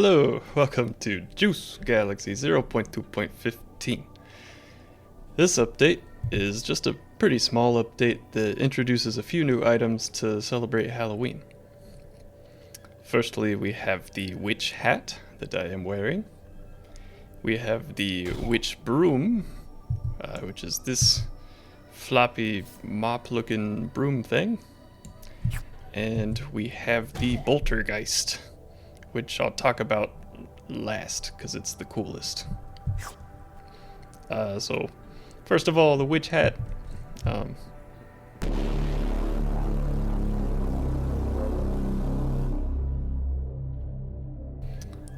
Hello, welcome to Juice Galaxy 0.2.15. This update is just a pretty small update that introduces a few new items to celebrate Halloween. Firstly, we have the witch hat that I am wearing. We have the witch broom, which is this floppy mop-looking broom thing. And we have the Boltergeist, which I'll talk about last because it's the coolest. So, first of all, the witch hat.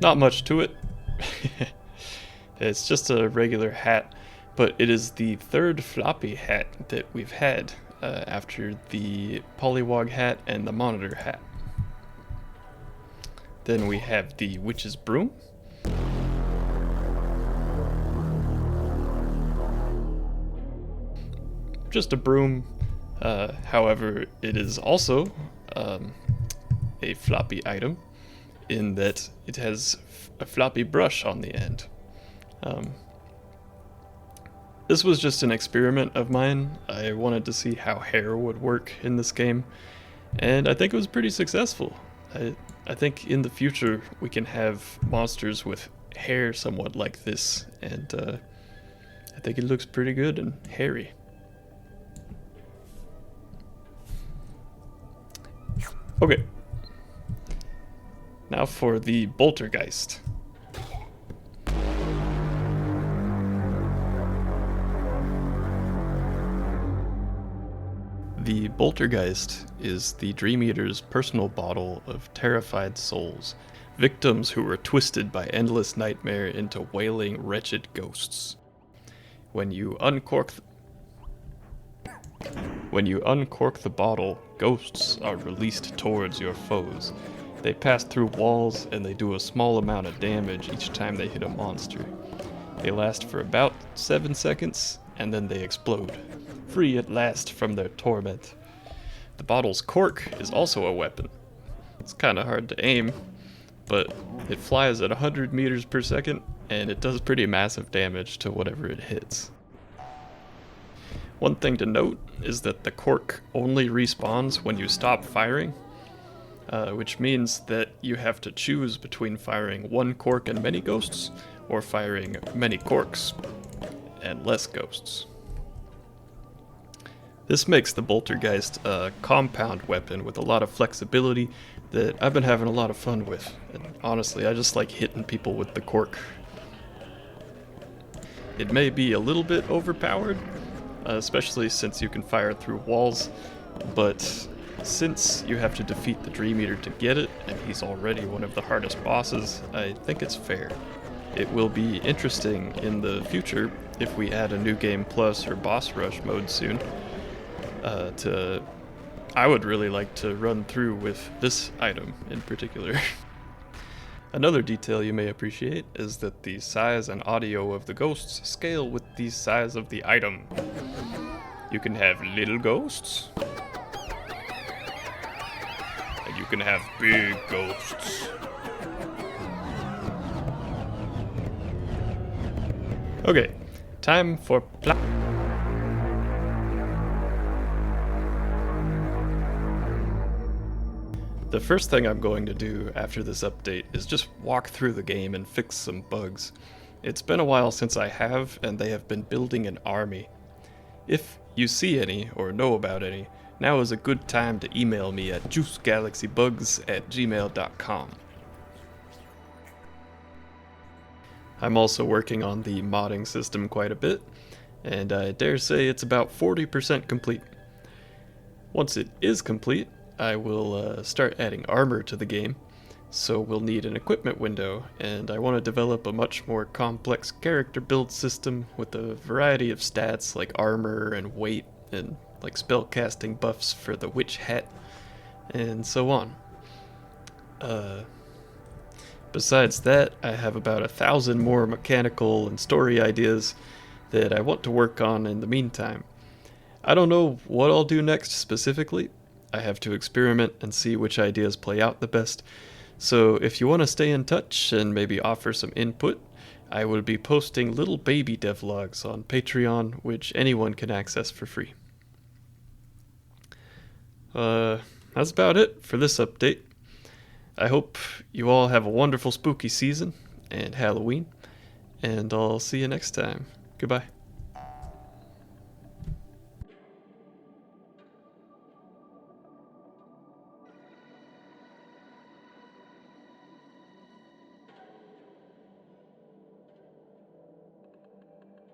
Not much to it. It's just a regular hat, but it is the third floppy hat that we've had after the polywog hat and the monitor hat. Then we have the witch's broom. Just a broom. However, it is also a floppy item in that it has a floppy brush on the end. This was just an experiment of mine. I wanted to see how hair would work in this game, and I think it was pretty successful. I think in the future we can have monsters with hair somewhat like this, and I think it looks pretty good and hairy. Okay, now for the Boltergeist. The Boltergeist is the Dream Eater's personal bottle of terrified souls, victims who were twisted by endless nightmare into wailing, wretched ghosts. When you uncork the bottle, ghosts are released towards your foes. They pass through walls and they do a small amount of damage each time they hit a monster. They last for about 7 seconds and then they explode, free at last from their torment. The bottle's cork is also a weapon. It's kinda hard to aim, but it flies at 100 meters per second and it does pretty massive damage to whatever it hits. One thing to note is that the cork only respawns when you stop firing, which means that you have to choose between firing one cork and many ghosts, or firing many corks and less ghosts. This makes the Boltergeist a compound weapon with a lot of flexibility that I've been having a lot of fun with. And honestly, I just like hitting people with the cork. It may be a little bit overpowered, especially since you can fire through walls, but since you have to defeat the Dream Eater to get it, and he's already one of the hardest bosses, I think it's fair. It will be interesting in the future if we add a new game plus or boss rush mode soon. I would really like to run through with this item in particular. Another detail you may appreciate is that the size and audio of the ghosts scale with the size of the item. You can have little ghosts, and you can have big ghosts. Okay, time for The first thing I'm going to do after this update is just walk through the game and fix some bugs. It's been a while since I have, and they have been building an army. If you see any, or know about any, now is a good time to email me at juicegalaxybugs@gmail.com. I'm also working on the modding system quite a bit, and I dare say it's about 40% complete. Once it is complete, I will start adding armor to the game, so we'll need an equipment window, and I want to develop a much more complex character build system with a variety of stats like armor and weight and like spellcasting buffs for the witch hat and so on. Besides that, I have about 1,000 more mechanical and story ideas that I want to work on in the meantime. I don't know what I'll do next specifically. I have to experiment and see which ideas play out the best, So if you want to stay in touch and maybe offer some input, I will be posting little baby devlogs on Patreon, which anyone can access for free. That's about it for this update. I hope you all have a wonderful spooky season and Halloween, and I'll see you next time. Goodbye.